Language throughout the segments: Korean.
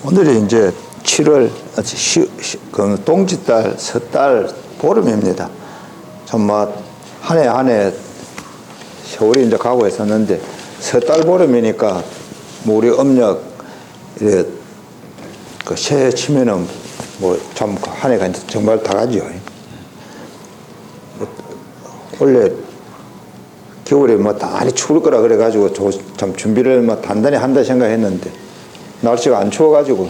오늘이 이제 7월 그 동짓달 섣달 보름입니다. 정말 한 해 한 해 세월이 이제 가고 있었는데 섣달 보름이니까 뭐 우리 음력 그 새해 치면은 뭐 참 한 해가 정말 다 가지요. 원래 겨울에 뭐 많이 추울 거라 그래가지고 참 준비를 뭐 단단히 한다 생각했는데 날씨가 안 추워가지고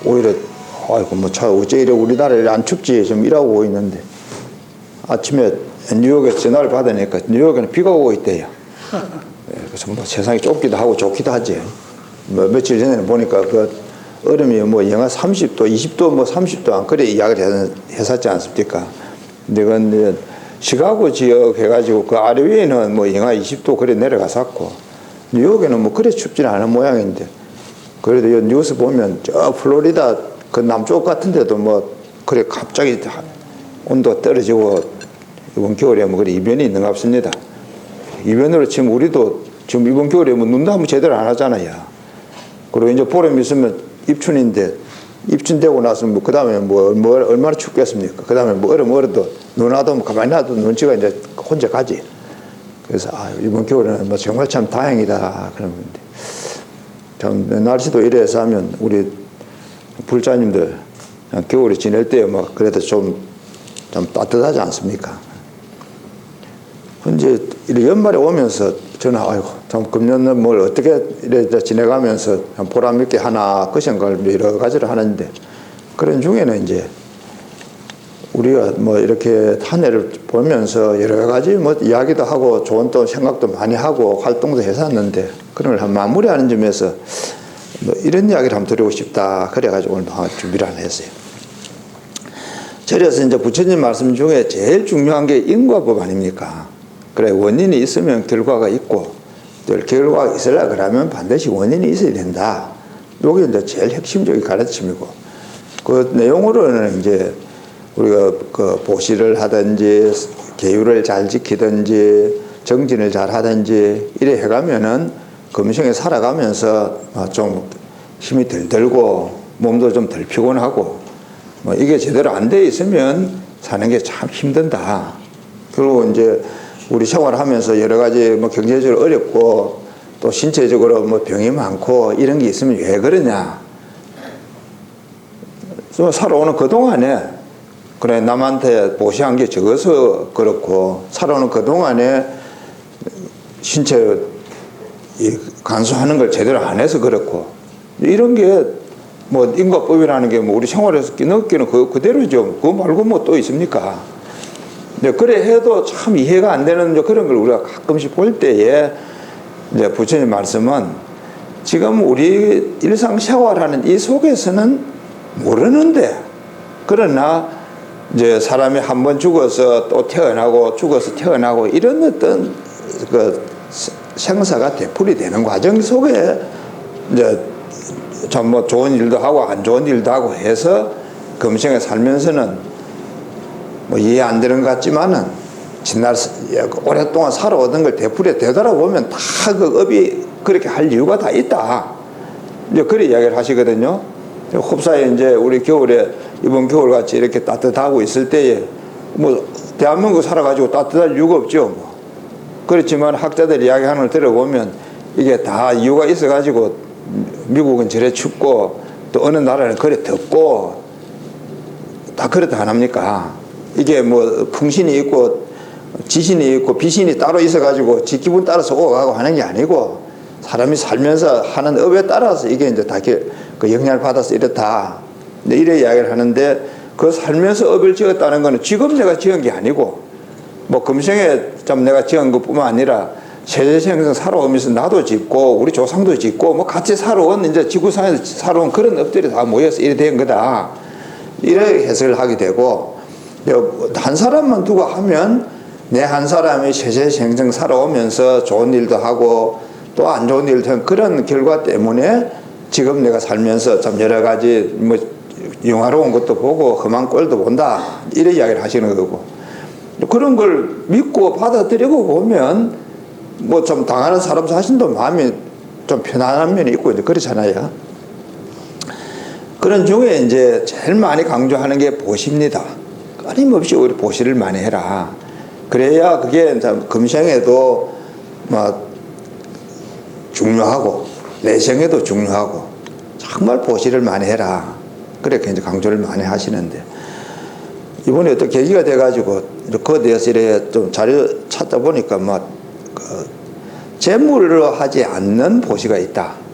오히려 아이고 뭐 어째 이래 우리나라에 안 춥지 좀 이러고 있는데 아침에 뉴욕에서 전화를 받으니까 뉴욕에는 비가 오고 있대요. 그래서 뭐 세상이 좁기도 하고 좋기도 하지. 뭐 며칠 전에는 보니까 그 얼음이 뭐 영하 30도, 20도, 뭐 30도 안 그래 이야기를 했었지 않습니까? 근데 그건 시카고 지역 해가지고 그 아래 위에는 뭐 영하 20도 그래 내려갔었고 뉴욕에는 뭐 그래 춥지는 않은 모양인데 그래도 이 뉴스 보면 저 플로리다 그 남쪽 같은 데도 뭐 그래 갑자기 온도가 떨어지고 이번 겨울에 뭐 그래 이변이 있는 것 같습니다. 이변으로 지금 우리도 지금 이번 겨울에 뭐 눈도 한번 제대로 안 하잖아요. 그리고 이제 보름 있으면 입춘인데 입춘되고 나서 뭐 그 다음에 뭐 얼마나 춥겠습니까? 그 다음에 뭐 얼어도 눈 와도 뭐 가만히 놔도 눈치가 이제 혼자 가지. 그래서 아 이번 겨울에는 뭐 정말 참 다행이다 그런 건데 참 날씨도 이래서 하면 우리 불자님들 겨울에 지낼 때 뭐 그래도 좀 따뜻하지 않습니까? 현재 연말에 오면서 저는 아이고 참 금년은 뭘 어떻게 이래 지내가면서 보람 있게 하나 그 생각을 여러 가지를 하는데 그런 중에는 이제 우리가 뭐 이렇게 한 해를 보면서 여러 가지 뭐 이야기도 하고 좋은 또 생각도 많이 하고 활동도 했었는데 그런 걸 한 마무리하는 점에서 뭐 이런 이야기를 한번 드리고 싶다 그래가지고 오늘 준비를 하나 했어요. 그래서 이제 부처님 말씀 중에 제일 중요한 게因果법 아닙니까? 그래 원인이 있으면 결과가 있고 또 결과가 있으려 그러면 반드시 원인이 있어야 된다. 이게 이제 제일 핵심적인 가르침이고 그 내용으로는 이제 우리가 그 보시를 하든지 계율을 잘 지키든지 정진을 잘 하든지 이래 해가면은 금생에 살아가면서 좀 힘이 덜 들고 몸도 좀 덜 피곤하고 뭐 이게 제대로 안 돼 있으면 사는 게 참 힘든다. 그리고 이제 우리 생활하면서 여러 가지 뭐 경제적으로 어렵고 또 신체적으로 뭐 병이 많고 이런 게 있으면 왜 그러냐. 살아오는 그동안에 그래 남한테 보시한 게 적어서 그렇고 살아오는 그동안에 신체 간수하는 걸 제대로 안 해서 그렇고 이런 게 뭐 인과법이라는 게 뭐 우리 생활에서 느끼는 그대로죠. 그거 말고 뭐 또 있습니까? 근데 그래 해도 참 이해가 안 되는 그런 걸 우리가 가끔씩 볼 때에 이제 부처님 말씀은 지금 우리 일상생활하는 이 속에서는 모르는데 그러나 이제 사람이 한 번 죽어서 또 태어나고 죽어서 태어나고 이런 어떤 그 생사가 되풀이 되는 과정 속에 이제 참 뭐 좋은 일도 하고 안 좋은 일도 하고 해서 금생에 살면서는 뭐 이해 안 되는 것 같지만은 지날 오랫동안 살아오던 걸 되풀이 되돌아보면 다 그 업이 그렇게 할 이유가 다 있다. 이제 그런 이야기를 하시거든요. 흡사에 이제 우리 겨울에 이번 겨울같이 이렇게 따뜻하고 있을 때에 뭐 대한민국 살아가지고 따뜻할 이유가 없죠. 뭐. 그렇지만 학자들 이야기하는 걸 들어보면 이게 다 이유가 있어가지고 미국은 저래 춥고 또 어느 나라는 그래 덥고 다 그렇다 안 합니까? 이게 뭐 풍신이 있고 지신이 있고 비신이 따로 있어가지고 지 기분 따라서 오고 가고 하는 게 아니고 사람이 살면서 하는 업에 따라서 이게 이제 다 그 영향을 받아서 이렇다. 이래 이야기를 하는데 그 살면서 업을 지었다는 거는 지금 내가 지은 게 아니고 뭐 금생에 좀 내가 지은 것뿐만 아니라 세세생생 살아오면서 나도 짓고 우리 조상도 짓고 뭐 같이 살아온 이제 지구상에서 살아온 그런 업들이 다 모여서 이래 된 거다. 이래 해석을 하게 되고 한 사람만 두고 하면 내 한 사람이 세세생생 살아오면서 좋은 일도 하고 또 안 좋은 일도 하는 그런 결과 때문에 지금 내가 살면서 참 여러 가지 뭐 영화로운 것도 보고 험한 꼴도 본다. 이래 이야기를 하시는 거고 그런 걸 믿고 받아들이고 보면 뭐 좀 당하는 사람 자신도 마음이 좀 편안한 면이 있고 이제 그렇잖아요. 그런 중에 이제 제일 많이 강조하는 게 보시입니다. 끊임없이 우리 보시를 많이 해라. 그래야 그게 금생에도 뭐 중요하고 내생에도 중요하고 정말 보시를 많이 해라. 그렇게 이제 강조를 많이 하시는데 이번에 어떤 계기가 돼가지고 그에 대해서 이렇게 좀 자료 찾다 보니까 재물로 하지 않는 보시가 있다.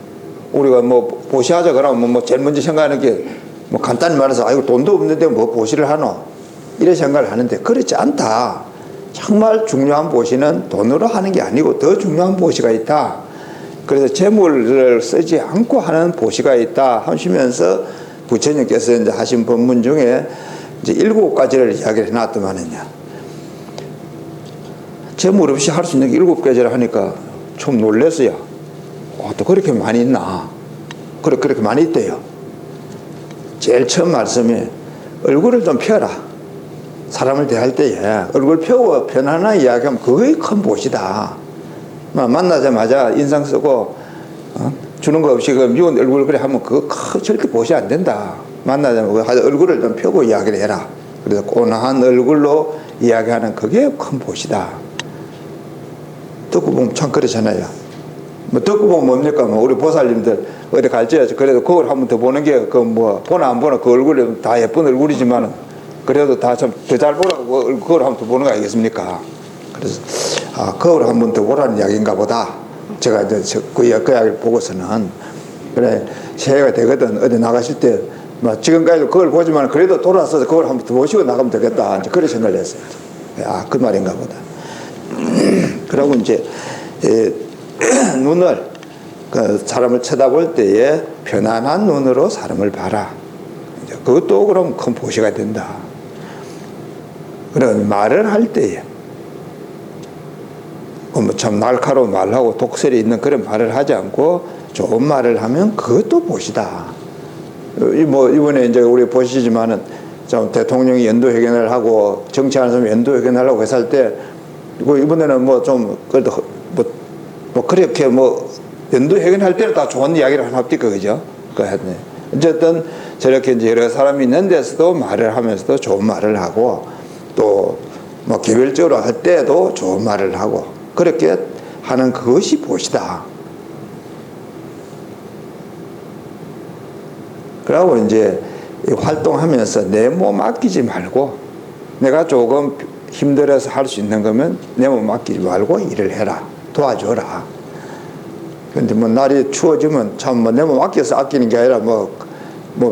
우리가 뭐 보시하자 그러면 뭐 제일 먼저 생각하는 게 뭐 간단히 말해서 아이고 돈도 없는데 뭐 보시를 하노 이런 생각을 하는데 그렇지 않다. 정말 중요한 보시는 돈으로 하는 게 아니고 더 중요한 보시가 있다. 그래서 재물을 쓰지 않고 하는 보시가 있다 하시면서 부처님께서 이제 하신 법문 중에 이제 7가지를 이야기를 해놨더만은요. 재물 없이 할 수 있는 게 7가지를 하니까 좀 놀랐어요. 또 그렇게 많이 있나? 그렇게 많이 있대요. 제일 처음 말씀이 얼굴을 좀 펴라. 사람을 대할 때에 얼굴 펴고 편안하게 이야기하면 그게 큰 보시다. 만나자마자 인상 쓰고 주는 거 없이 그 미운 얼굴 그래 하면 그거 절대 보시 안 된다. 만나자마자 얼굴을 좀 펴고 이야기를 해라. 그래서 온화한 얼굴로 이야기하는 그게 큰 보시다. 듣고 보면 참 그렇잖아요. 뭐 듣고 보면 뭡니까? 뭐 우리 보살님들 어디 갈지라도 그래도 그걸 한 번 더 보는 게 그 뭐 보나 안 보나 그 얼굴이 다 예쁜 얼굴이지만 그래도 다 좀 더 잘 보라고 그걸 한 번 더 보는 거 아니겠습니까? 그래서 그걸 한 번 더 보라는 이야기인가 보다. 제가 이제 그 이야기를 보고서는 그래 새해가 되거든 어디 나가실 때 뭐 지금까지도 그걸 보지만 그래도 돌아서서 그걸 한 번 더 보시고 나가면 되겠다. 이제 그런 생각을 했어요. 그 말인가 보다. 그러고 이제 눈을 그 사람을 쳐다볼 때에 편안한 눈으로 사람을 봐라. 이제 그것도 그럼 큰 보시가 된다. 그럼 말을 할 때에 참 날카로운 말하고 독설이 있는 그런 말을 하지 않고 좋은 말을 하면 그것도 보시다. 뭐 이번에 이제 우리 보시지만은 좀 대통령이 연도회견을 하고 정치하는 사람이 연도회견을 하려고 했을 때 이번에는 뭐 좀 그래도 뭐 그렇게 뭐 연도회견 할 때는 다 좋은 이야기를 하나 합니까 그죠? 어쨌든 저렇게 이제 여러 사람이 있는 데서도 말을 하면서도 좋은 말을 하고 또 뭐 개별적으로 할 때도 좋은 말을 하고 그렇게 하는 그것이 보시다. 그러고 이제 활동하면서 내 몸 아끼지 말고 내가 조금 힘들어서 할 수 있는 거면 내 몸 아끼지 말고 일을 해라. 도와줘라. 근데 뭐 날이 추워지면 참 뭐 내 몸 아껴서 아끼는 게 아니라 뭐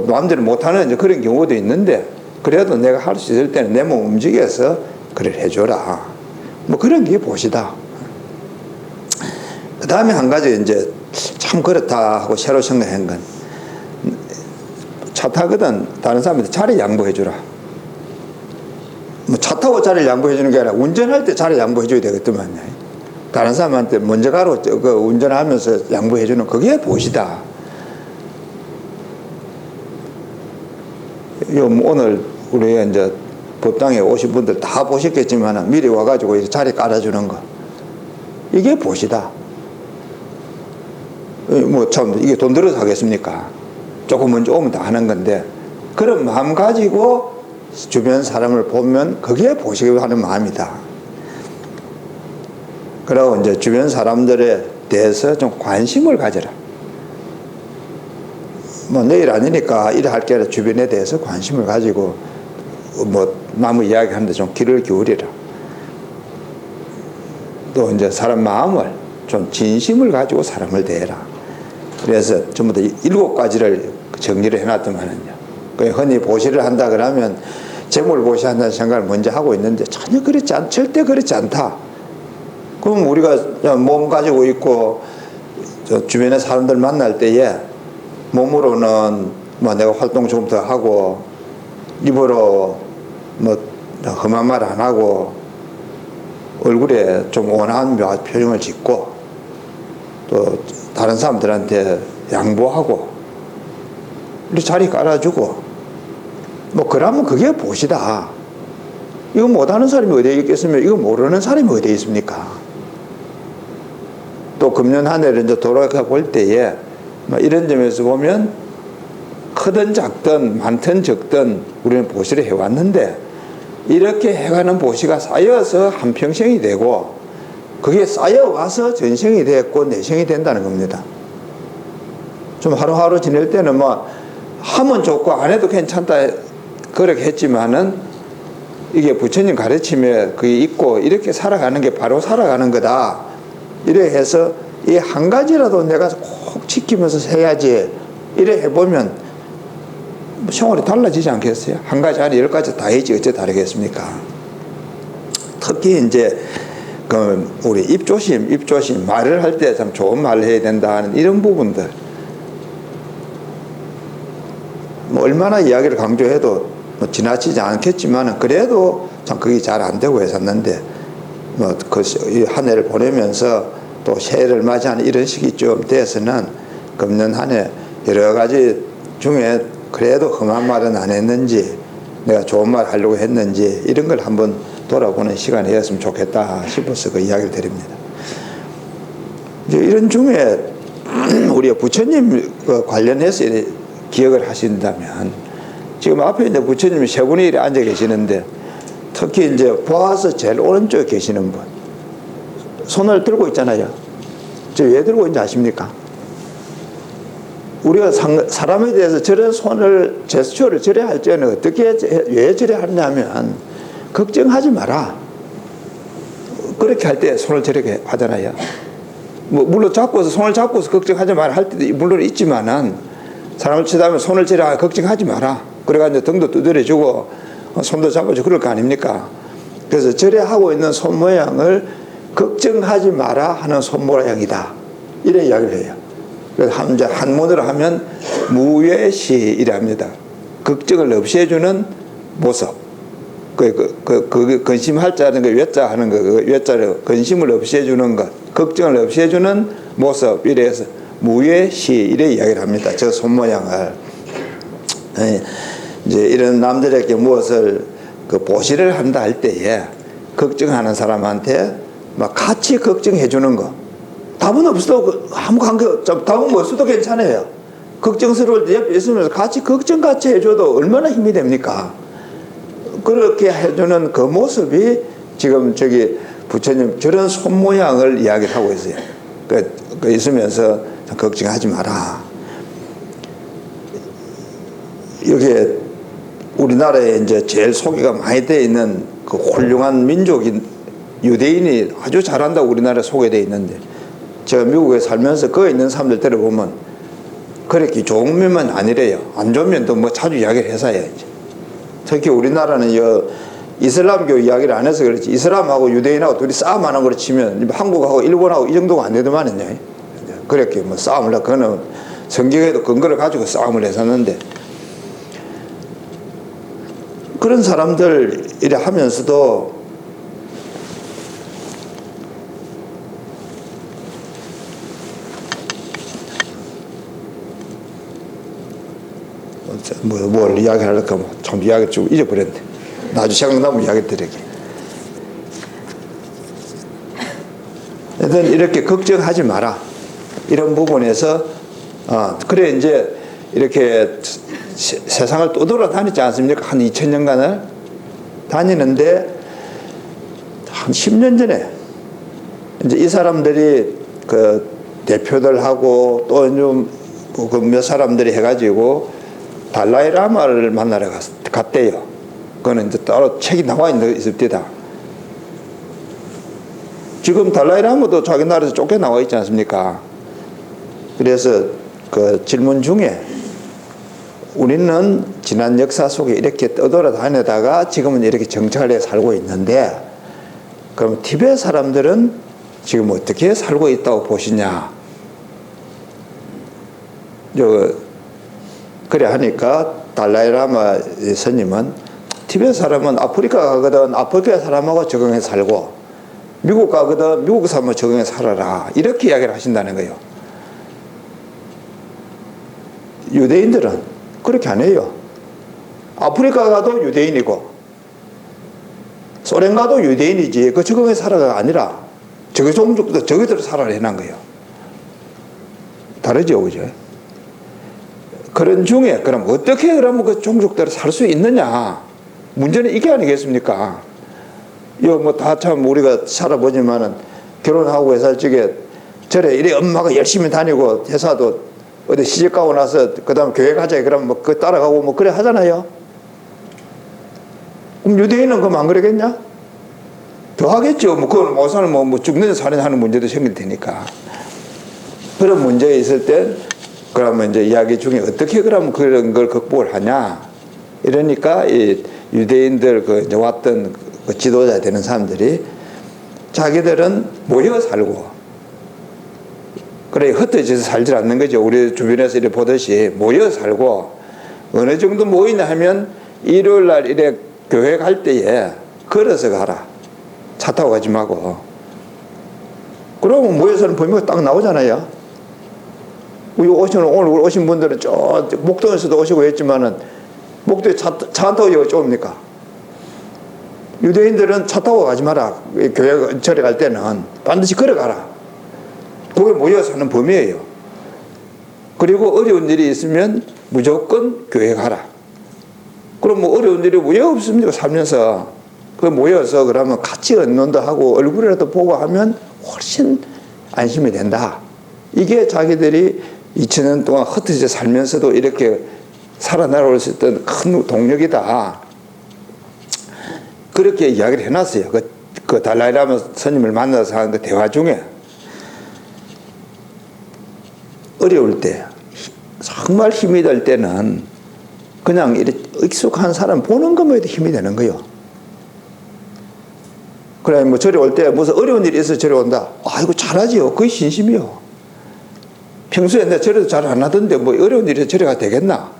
마음대로 못하는 이제 그런 경우도 있는데 그래도 내가 할 수 있을 때는 내 몸 움직여서 그걸 해줘라. 뭐 그런 게 보시다. 그 다음에 한 가지 이제 참 그렇다 하고 새로 생각한 건 차 타거든 다른 사람한테 자리 양보해주라. 뭐 차 타고 자리를 양보해주는 게 아니라 운전할 때 자리 양보해줘야 되겠더만요. 다른 사람한테 먼저 가로 그 운전하면서 양보해주는 그게 보시다. 오늘 우리 이제 법당에 오신 분들 다 보셨겠지만 미리 와가지고 자리 깔아주는 거 이게 보시다. 뭐 참 이게 돈 들어서 하겠습니까? 조금 먼저 오면 다 하는 건데 그런 마음 가지고 주변 사람을 보면 그게 보시기 하는 마음이다. 그리고 이제 주변 사람들에 대해서 좀 관심을 가져라. 뭐 내일 아니니까 일을 할 게 아니라 주변에 대해서 관심을 가지고 뭐 남의 이야기 하는데 좀 귀를 기울이라. 또 이제 사람 마음을 좀 진심을 가지고 사람을 대해라. 그래서 전부 다 7가지를 정리를 해놨더만은요. 흔히 보시를 한다 그러면 재물 보시한다는 생각을 먼저 하고 있는데 전혀 그렇지 절대 그렇지 않다. 그럼 우리가 몸 가지고 있고 주변에 사람들 만날 때에 몸으로는 뭐 내가 활동 좀 더 하고 입으로 뭐 험한 말 안 하고 얼굴에 좀 온화한 표정을 짓고 또 다른 사람들한테 양보하고 자리 깔아주고 뭐 그러면 그게 보시다. 이거 못하는 사람이 어디에 있겠으며 이거 모르는 사람이 어디에 있습니까? 또 금년 한 해를 이제 돌아가 볼 때에 뭐 이런 점에서 보면 크든 작든 많든 적든 우리는 보시를 해왔는데 이렇게 해가는 보시가 쌓여서 한평생이 되고 그게 쌓여와서 전생이 됐고 내생이 된다는 겁니다. 좀 하루하루 지낼 때는 뭐 하면 좋고 안 해도 괜찮다 그렇게 했지만은 이게 부처님 가르침에 그게 있고 이렇게 살아가는 게 바로 살아가는 거다. 이래 해서 이 한 가지라도 내가 꼭 지키면서 해야지. 이래 해보면 생활이 달라지지 않겠어요? 한 가지 아니 10가지 다 해야지 어째 다르겠습니까? 특히 이제 그 우리 입조심 말을 할 때 참 좋은 말을 해야 된다 하는 이런 부분들 뭐 얼마나 이야기를 강조해도 뭐 지나치지 않겠지만 그래도 참 그게 잘 안 되고 했었는데 뭐 그 한 해를 보내면서 또 새해를 맞이하는 이런 시기 좀 돼서는 금년 한 해 여러 가지 중에 그래도 험한 말은 안 했는지 내가 좋은 말 하려고 했는지 이런 걸 한번 돌아보는 시간이었으면 좋겠다 싶어서 그 이야기를 드립니다. 이제 이런 중에 우리가 부처님 관련해서 기억을 하신다면 지금 앞에 이제 부처님이 세 분이 앉아 계시는데 특히 이제 보아서 제일 오른쪽에 계시는 분 손을 들고 있잖아요. 저 왜 들고 있는지 아십니까? 우리가 사람에 대해서 저런 손을 제스처를 저래 할 때는 어떻게 왜 저래 하냐면 걱정하지 마라. 그렇게 할 때 손을 저렇게 하잖아요. 뭐 물론 손을 잡고서 걱정하지 마라 할 때도 물론 있지만은 사람을 치다면 손을 저래 걱정하지 마라. 그래가지고 등도 두드려주고 손도 잡아주고 그럴 거 아닙니까? 그래서 저래 하고 있는 손 모양을 걱정하지 마라 하는 손 모양이다. 이래 이야기를 해요. 그래서 한문으로 하면 무외시이랍니다. 걱정을 없애주는 모습. 그 근심할 자는 그 외자 하는 거, 그 외자를 근심을 없애주는 것, 걱정을 없애주는 모습. 이래서 무외시 이래 이야기를 합니다. 저 손 모양을. 이제 이런 남들에게 무엇을 그 보시를 한다 할 때에 걱정하는 사람한테 막 같이 걱정해 주는 거. 답은 없어도 아무 관계 답은 없어도 괜찮아요. 걱정스러울 때 옆에 있으면서 같이 걱정같이 해줘도 얼마나 힘이 됩니까? 그렇게 해주는 그 모습이 지금 저기 부처님 저런 손 모양을 이야기를 하고 있어요. 그 있으면서 걱정하지 마라. 이렇게 우리나라에 이제 제일 소개가 많이 되어 있는 그 훌륭한 민족인 유대인이 아주 잘한다고 우리나라에 소개되어 있는데 제가 미국에 살면서 거기 있는 사람들 들어보면 그렇게 좋은 면만 아니래요. 안 좋은 면도 뭐 자주 이야기를 해서 해야지. 특히 우리나라는 이슬람교 이야기를 안 해서 그렇지 이슬람하고 유대인하고 둘이 싸움하는 걸 치면 한국하고 일본하고 이 정도가 안 되더만은요. 그렇게 뭐 싸움을 하고 그거는 성경에도 근거를 가지고 싸움을 했었는데 그런 사람들 이래 하면서도 뭘 이야기하려까 참 이야기 좀 잊어버렸네. 나중에 생각나면 이야기 드리게. 하여튼 이렇게 걱정하지 마라. 이런 부분에서 그래 이제 이렇게 세상을 또 돌아다녔지 않습니까? 한 2000년간을 다니는데 한 10년 전에 이제 이 사람들이 그 대표들하고 또 좀 그 몇 사람들이 해가지고 달라이 라마를 만나러 갔대요. 그거는 이제 따로 책이 나와 있습니다. 지금 달라이 라마도 자기 나라에서 쫓겨나와 있지 않습니까? 그래서 그 질문 중에 우리는 지난 역사 속에 이렇게 떠돌아다니다가 지금은 이렇게 정착을 해 살고 있는데 그럼 티베트 사람들은 지금 어떻게 살고 있다고 보시냐? 그래 하니까 달라이 라마 스님은 티베트 사람은 아프리카 가거든 아프리카 사람하고 적응해 살고 미국 가거든 미국 사람하고 적응해 살아라 이렇게 이야기를 하신다는 거예요. 유대인들은 그렇게 안 해요. 아프리카 가도 유대인이고 소련 가도 유대인이지 그 적응해 살아가 아니라 저기 종족도 저기대로 살아라 해놓은 거예요. 다르죠, 그죠? 그런 중에 그럼 어떻게 그러면 그 종족대로 살 수 있느냐? 문제는 이게 아니겠습니까? 이거 뭐 다 참 우리가 살아보지만은 결혼하고 회사 쪽에 저래 이래 엄마가 열심히 다니고 회사도 어디 시집 가고 나서 그다음 교회 가자 그러면 뭐 그 따라가고 뭐 그래 하잖아요. 그럼 유대인은 그럼 안 그러겠냐? 더 하겠죠. 뭐 그건 모사는 뭐 죽는 살인 하는 문제도 생길 테니까. 그런 문제가 있을 때 그러면 이제 이야기 중에 어떻게 그러면 그런 걸 극복을 하냐? 이러니까 이 유대인들 그 이제 왔던 그 지도자 되는 사람들이 자기들은 모여 살고 그래 흩어져서 살지 않는 거죠. 우리 주변에서 이렇게 보듯이 모여 살고 어느 정도 모이냐 하면 일요일 날 이래 교회 갈 때에 걸어서 가라. 차 타고 가지 말고. 그러면 모여서는 범위가 딱 나오잖아요. 오늘 오신 분들은 저 목동에서도 오시고 했지만은 목동에 차 안 타고 좁습니까? 유대인들은 차 타고 가지 마라. 교회 절에 갈 때는 반드시 걸어가라. 그게 모여 사는 범위예요. 그리고 어려운 일이 있으면 무조건 교회 가라. 그럼 뭐 어려운 일이 왜 없습니까? 살면서. 그 모여서 그러면 같이 언론도 하고 얼굴이라도 보고 하면 훨씬 안심이 된다. 이게 자기들이 2000년 동안 흩어져 살면서도 이렇게 살아나올 수 있던 큰 동력이다. 그렇게 이야기를 해놨어요. 그 달라이라마 스님을 만나서 하는 그 대화 중에 어려울 때 정말 힘이 들 때는 그냥 이렇게 익숙한 사람 보는 것만 해도 힘이 되는 거예요. 그래 뭐 저리 올 때 무슨 어려운 일이 있어서 저리 온다. 아이고 잘하지요. 그게 신심이요. 평소에 내가 저래도 잘 안 하던데 뭐 어려운 일이 저리 가 되겠나?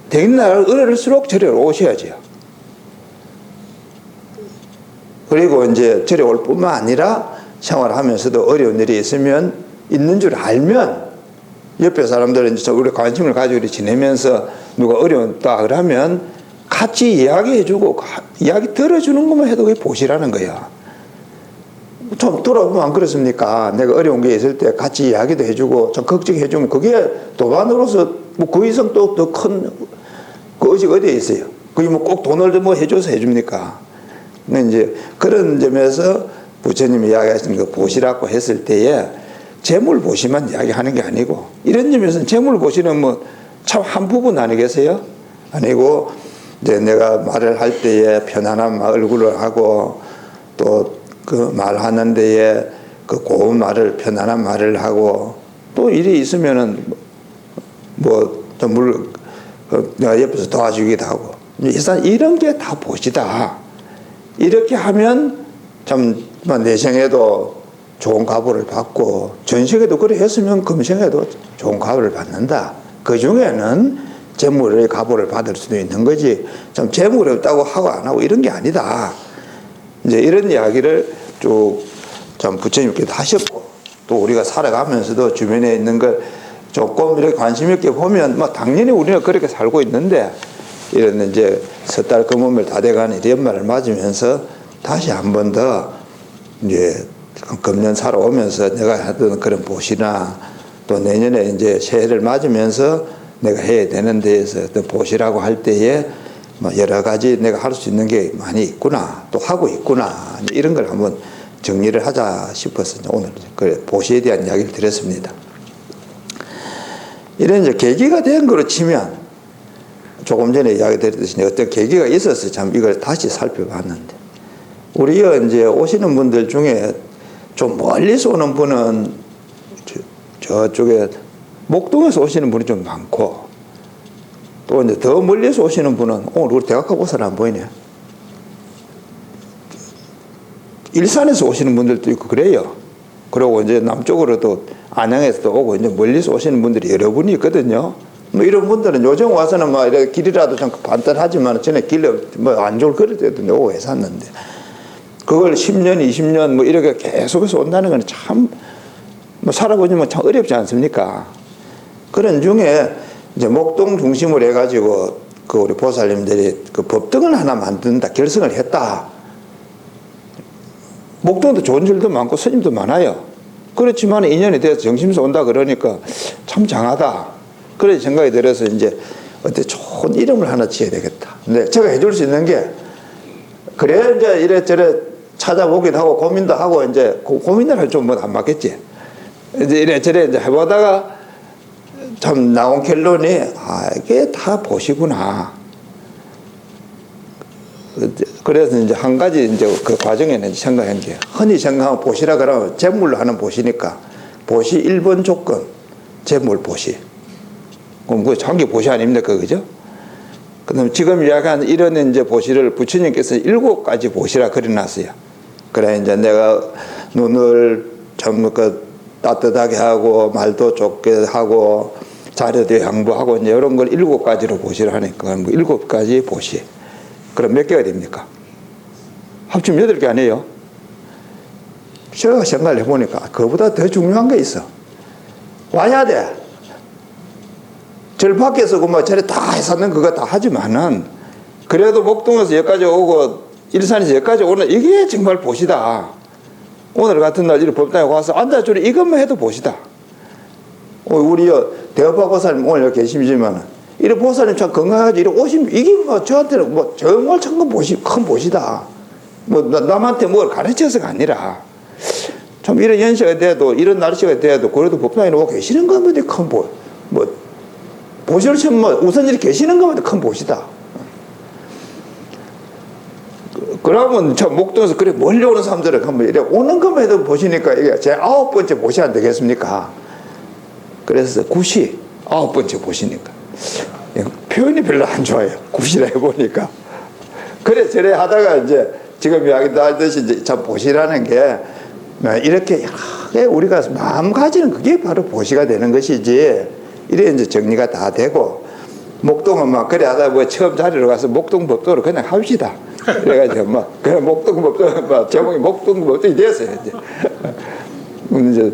되겠나? 어려울수록 저리 오셔야죠. 그리고 이제 저리 올 뿐만 아니라 생활하면서도 어려운 일이 있으면 있는 줄 알면 옆에 사람들은 이제 우리 관심을 가지고 지내면서 누가 어려웠다 그러면 같이 이야기해주고 이야기 들어주는 것만 해도 그게 보시라는 거야. 좀 돌아보면 안 그렇습니까? 내가 어려운 게 있을 때 같이 이야기도 해주고 좀 걱정해주면 그게 도반으로서 뭐 그 이상 또 더 큰 그 의지가 어디에 있어요? 그게 뭐 꼭 돈을 뭐 해줘서 해줍니까? 근데 이제 그런 점에서 부처님이 이야기하시는 거 보시라고 했을 때에 재물 보시만 이야기하는 게 아니고 이런 점에서는 재물 보시는 뭐 참 한 부분 아니겠어요? 아니고 이제 내가 말을 할 때에 편안한 얼굴을 하고 또 그 말하는 데에 그 고운 말을 편안한 말을 하고 또 일이 있으면은 뭐 좀 내가 옆에서 도와주기도 하고 일단 이런 게 다 보시다. 이렇게 하면 참 내생에도 좋은 가보를 받고 전생에도 그래 했으면 금생에도 좋은 가보를 받는다. 그 중에는 재물의 가보를 받을 수도 있는 거지. 좀 재물이 없다고 하고 안 하고 이런 게 아니다. 이제 이런 이야기를 쭉 좀 부처님께도 하셨고 또 우리가 살아가면서도 주변에 있는 걸 조금 이렇게 관심 있게 보면 뭐 당연히 우리는 그렇게 살고 있는데 이런 이제 섣달 그 몸을 다 돼가는 이런 말을 맞으면서 다시 한 번 더 이제 금년 살아오면서 내가 하던 그런 보시나 또 내년에 이제 새해를 맞으면서 내가 해야 되는 데에서 또 보시라고 할 때에 뭐 여러 가지 내가 할 수 있는 게 많이 있구나 또 하고 있구나 이런 걸 한번 정리를 하자 싶어서 오늘 그 보시에 대한 이야기를 드렸습니다. 이런 이제 계기가 된 거로 치면 조금 전에 이야기 드렸듯이 어떤 계기가 있어서 참 이걸 다시 살펴봤는데 우리 이제 오시는 분들 중에 좀 멀리서 오는 분은 저쪽에 목동에서 오시는 분이 좀 많고 또 이제 더 멀리서 오시는 분은 오늘 우리 대학가고 사람 안 보이네. 일산에서 오시는 분들도 있고 그래요. 그리고 이제 남쪽으로도 안양에서도 오고 이제 멀리서 오시는 분들이 여러 분이 있거든요. 뭐 이런 분들은 요즘 와서는 뭐 이렇게 길이라도 좀 반듯하지만 전에 길에 뭐 안 좋을 그럴 때도 오고 했었는데 그걸 10년, 20년 뭐 이렇게 계속해서 온다는 건 참 뭐 살아보지만 참 어렵지 않습니까? 그런 중에 이제 목동 중심으로 해가지고 그 우리 보살님들이 그 법등을 하나 만든다 결성을 했다. 목동도 좋은 줄도 많고 스님도 많아요. 그렇지만 인연이 돼서 정심서 온다 그러니까 참 장하다. 그런 생각이 들어서 이제 어때 좋은 이름을 하나 지어야 되겠다. 근데 제가 해줄 수 있는 게 그래 이제 이래저래 찾아보기도 하고 고민도 하고 이제 고민을 할 좀 뭐 안 맞겠지. 이제 이래저래 이제 해보다가 참 나온 결론이 이게 다 보시구나. 그래서 이제 한 가지 이제 그 과정에는 생각한 게 흔히 생각하면 보시라 그러면 재물로 하는 보시니까 보시 1번 조건 재물 보시. 그럼 그 장기 보시 아닙니까, 그죠? 그럼 지금 이야기한 이런 이제 보시를 부처님께서 7가지 보시라 그려놨어요. 그래 이제 내가 눈을 좀 따뜻하게 하고 말도 좋게 하고 자료도 양보하고 이제 이런 걸 7가지로 보시를 하니까 뭐 7가지 보시. 그럼 몇 개가 됩니까? 합치면 8개 아니에요? 제가 생각을 해보니까 그보다 더 중요한 게 있어. 와야 돼. 절 밖에서 그 뭐 저래 다 해서는 그거 다 하지만은 그래도 목동에서 여기까지 오고 일산에서 여기까지 오는 이게 정말 보시다. 오늘 같은 날 이렇게 법당에 와서 앉아주니 이것만 해도 보시다. 우리 대어파 보살님 오늘 여기 계시지만 이래 보살님 참 건강하지 이래 오시면 이게 뭐 저한테는 뭐 정말 큰 보시다. 뭐 남한테 뭘 가르쳐서가 아니라 참 이런 연세가 돼도 이런 날씨가 돼도 그래도 법당에 오고 계시는 것만 큰 뭐 보시를 참 뭐 우선 이렇게 계시는 것만 큰 보시다. 그러면 저 목동에서 그래 멀리 오는 사람들은 한번 이래 오는 것만 해도 보시니까 이게 제 9번째 보시 안 되겠습니까? 그래서 9번째 보시니까 표현이 별로 안 좋아요. 9시라 해보니까. 그래 저래 하다가 이제 지금 이야기도 하듯이 이제 참 보시라는 게 이렇게 우리가 마음 가지는 그게 바로 보시가 되는 것이지. 이래 이제 정리가 다 되고 목동은 막 그래 하다 보니 처음 자리로 가서 목동법도로 그냥 합시다. 그래가지고 막 그냥 목동법도 막 제목이 목동법도이 됐어요. 이제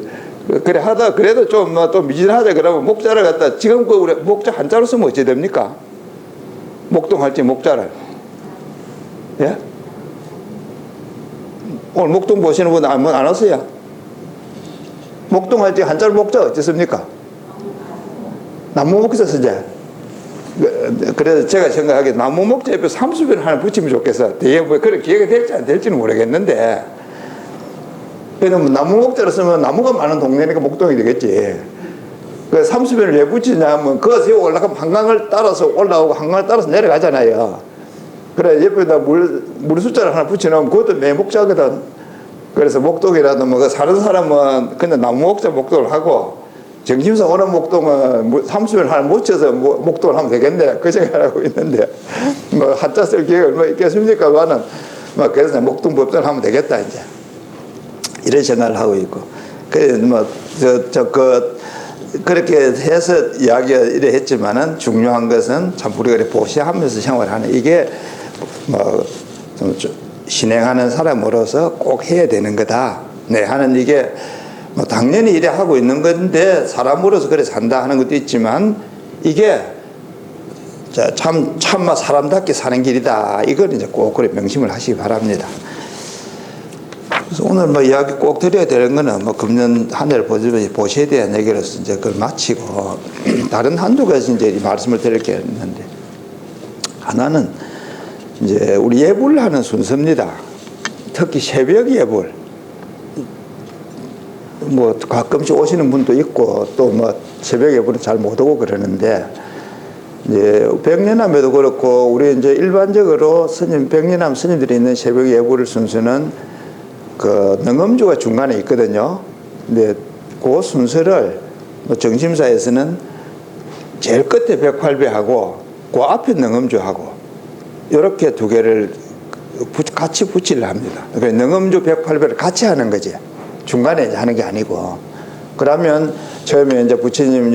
그래 하다 그래도 좀 또 미진하자 그러면 목자를 갖다 지금 그 우리 목자 한자로 쓰면 어찌 됩니까? 목동 할지 목자를. 예? 오늘 목동 보시는 분 안 왔어요? 목동 할지 한자로 목자 어쨌습니까? 나무 목자 쓰자. 그래서 제가 생각하기에 나무 목자 옆에 삼수변 하나 붙이면 좋겠어. 뒤에 뭐 그런 기회가 될지 안 될지는 모르겠는데. 왜냐면 나무 목자를 쓰면 나무가 많은 동네니까 목동이 되겠지. 그 삼수변을 왜 붙이냐면 그 세워 올라가면 한강을 따라서 올라오고 한강을 따라서 내려가잖아요. 그래 옆에다 물 숫자를 하나 붙여놓으면 그것도 매 목자거든. 그래서 목동이라도 뭐 사는 사람은 그냥 나무 목자 목동을 하고 정심사 오는 목동은 삼수변 하나 묻혀서 목동을 하면 되겠네. 그 생각을 하고 있는데 뭐 한자 쓸 기회가 얼마 있겠습니까? 나는 뭐 그래서 목동 법전을 하면 되겠다 이제. 이런 생각을 하고 있고. 그래 뭐 그렇게 해서 이야기를 이래 했지만은 중요한 것은 참 우리가 이렇게 보시하면서 생활하는 이게 뭐 좀 신행하는 사람으로서 꼭 해야 되는 거다. 네 하는 이게 뭐 당연히 이래 하고 있는 건데 사람으로서 그래 산다 하는 것도 있지만 이게 참마 사람답게 사는 길이다. 이걸 이제 꼭 그래 명심을 하시기 바랍니다. 그래서 오늘 뭐 이야기 꼭 드려야 되는 거는 뭐 금년 한 해를 보셔야 대한 얘기로서 이제 그걸 마치고 다른 한두 가지 이제 말씀을 드릴 게 있는데 하나는 이제 우리 예불을 하는 순서입니다. 특히 새벽 예불. 뭐 가끔씩 오시는 분도 있고 또 뭐 새벽 예불은 잘 못 오고 그러는데 이제 백년암에도 그렇고 우리 이제 일반적으로 백년암 스님들이 있는 새벽 예불 순서는 그 능엄주가 중간에 있거든요. 근데 그 순서를 정심사에서는 제일 끝에 108배하고 그 앞에 능엄주하고 이렇게 두 개를 같이 붙이려 합니다. 그러니까 능엄주 108배를 같이 하는 거지. 중간에 하는 게 아니고. 그러면 처음에 이제 부처님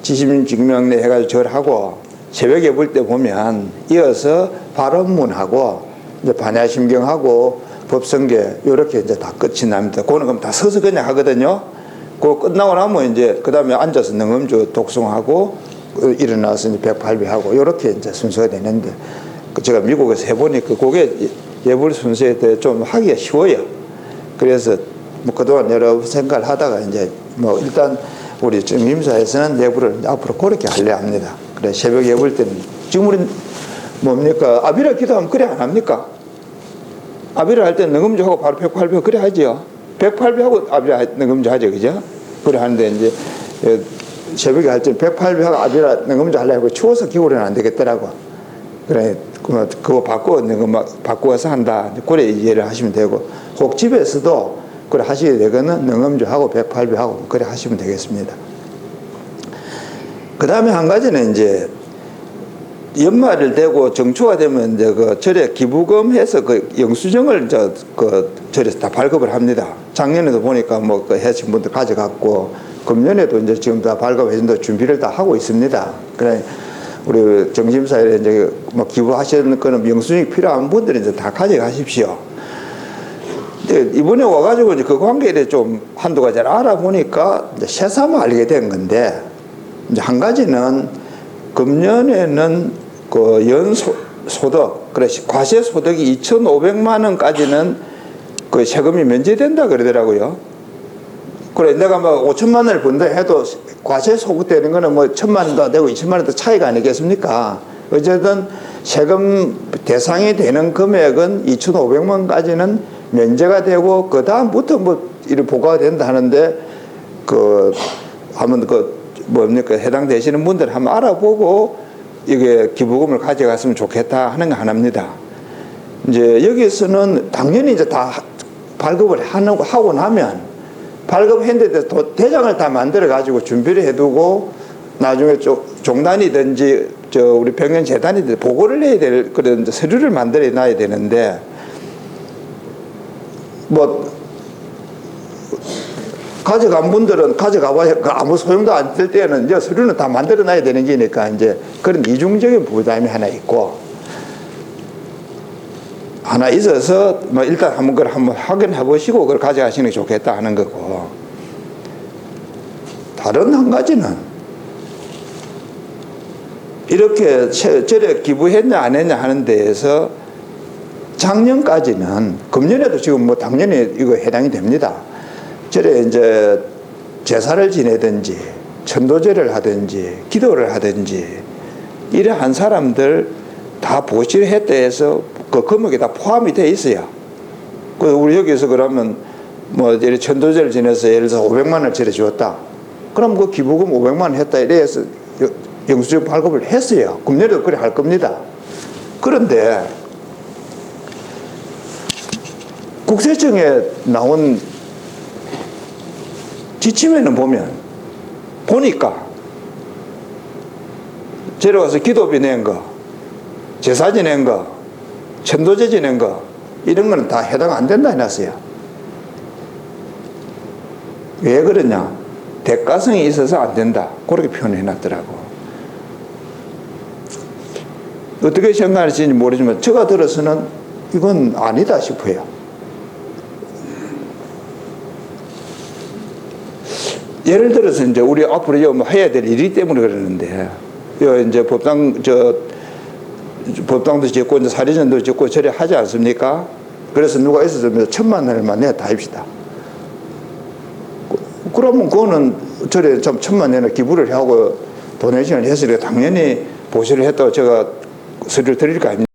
지심 증명례 해가지고 절하고 새벽에 볼 때 보면 이어서 발언문하고 이제 반야심경하고 법성계 이렇게 이제 다 끝이 납니다. 그거는 그럼 다 서서 그냥 하거든요. 그거 끝나고 나면 이제 그 다음에 앉아서 능엄주 독송하고 일어나서 이제 108배하고 이렇게 이제 순서가 되는데 제가 미국에서 해보니까 그게 예불 순서에 대해 좀 하기가 쉬워요. 그래서 뭐 그동안 여러 생각을 하다가 이제 뭐 일단 우리 정임사에서는 예불을 앞으로 그렇게 하려 합니다. 그래 새벽 예불 때는 지금 우리 뭡니까 아비라 기도하면 그래 안 합니까? 아비라 할 때는 능음주하고 바로 108배 그래 하지요. 108배하고 아비라 능음주 하죠, 그죠? 그래 하는데 이제 새벽에 할 때는 108배하고 아비라 능음주 하려고 추워서 기울여는 안 되겠더라고. 그래 그거 바꾸어서 한다. 그래 이해를 하시면 되고 혹 집에서도 그래 하시게 되거는 능음주하고 108배하고 그래 하시면 되겠습니다. 그 다음에 한 가지는 이제 연말을 되고 정초가 되면 이제 그 절에 기부금 해서 그 영수증을 절에서 다 발급을 합니다. 작년에도 보니까 뭐 그 해신 분들 가져갔고 금년에도 이제 지금 다 발급해준다 준비를 다 하고 있습니다. 그래 우리 정심사에 이제 뭐 기부하시는 거는 영수증이 필요한 분들은 이제 다 가져가십시오. 근데 이번에 와가지고 이제 그 관계에 대해 좀 한두 가지를 알아보니까 이제 새삼 알게 된 건데 이제 한 가지는 금년에는 그 연소득, 그래 과세 소득이 2,500만 원까지는 그 세금이 면제된다 그러더라고요. 그래 내가 뭐 5천만 원을 번다 해도 과세 소득되는 거는 뭐 1,000만 원도 되고 2천만 원도 차이가 아니겠습니까? 어쨌든 세금 대상이 되는 금액은 2,500만 원까지는 면제가 되고 그 다음부터 뭐 이렇게 부과가 된다 하는데 그 한번 뭡니까 해당되시는 분들 한번 알아보고 이게 기부금을 가져갔으면 좋겠다 하는 거 하나입니다. 이제 여기서는 당연히 이제 다 발급을 하고 나면 발급했는데 대장을 다 만들어 가지고 준비를 해두고 나중에 종단이든지 우리 병연재단이든지 보고를 해야 될 그런 서류를 만들어 놔야 되는데 뭐 가져간 분들은 가져가봐야 아무 소용도 안 될 때는 이제 서류는 다 만들어 놔야 되는 거니까 이제 그런 이중적인 부담이 하나 있고 하나 있어서 뭐 일단 한번 확인해 보시고 그걸 가져가시는 게 좋겠다 하는 거고 다른 한 가지는 이렇게 절에 기부했냐 안 했냐 하는 데에서 작년까지는 금년에도 지금 뭐 당연히 이거 해당이 됩니다. 절에 이제 제사를 지내든지 천도제를 하든지 기도를 하든지 이러한 사람들 다 보시를 했다 해서 그 금액에 다 포함이 돼 있어요. 그 우리 여기서 그러면 뭐 천도제를 지내서 예를 들어서 500만 원을 절에 주었다. 그럼 그 기부금 500만 원 했다 이래서 영수증 발급을 했어요. 금년에도 그래 할 겁니다. 그런데 국세청에 나온 지침에는 보니까 절에 가서 기도비 낸 거, 제사 지낸 거, 천도제 지낸 거 이런 거는 다 해당 안 된다 해놨어요. 왜 그러냐? 대가성이 있어서 안 된다. 그렇게 표현해 놨더라고. 어떻게 생각하시는지 모르지만 제가 들어서는 이건 아니다 싶어요. 예를 들어서 이제 우리 앞으로 뭐 해야 될 일이 때문에 그러는데 이제 법당도 짓고 이제 사리전도 짓고 저래 하지 않습니까? 그래서 누가 있어서 1,000만 원을만 내다 합시다. 그러면 그거는 저래 좀 1,000만 원을 기부를 하고 도네이션을 했으니까 당연히 보시를 했다고 제가 서류를 드릴 거 아닙니까?